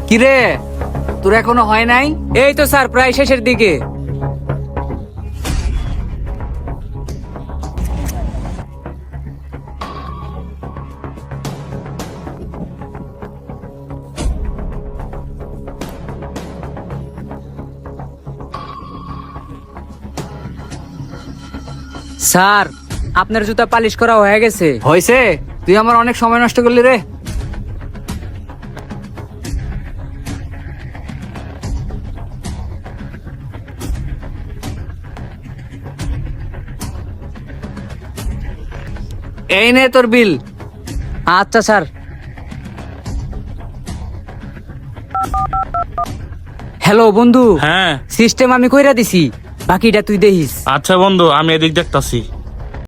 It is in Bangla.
কিরে, তোর এখনো হয় নাই? এই তো স্যার প্রায় শেষের দিকে। স্যার আপনার জুতা পালিশ করা হয়ে গেছে। হয়েছে? তুই আমার অনেক সময় নষ্ট করলি রে। এই নে তোর বিল। আচ্ছা স্যার। হ্যালো বন্ধু, হ্যাঁ সিস্টেম আমি কইরা দিছি, বাকিটা তুই দেখিস। আচ্ছা বন্ধু, আমি এদিক দেখতাছি।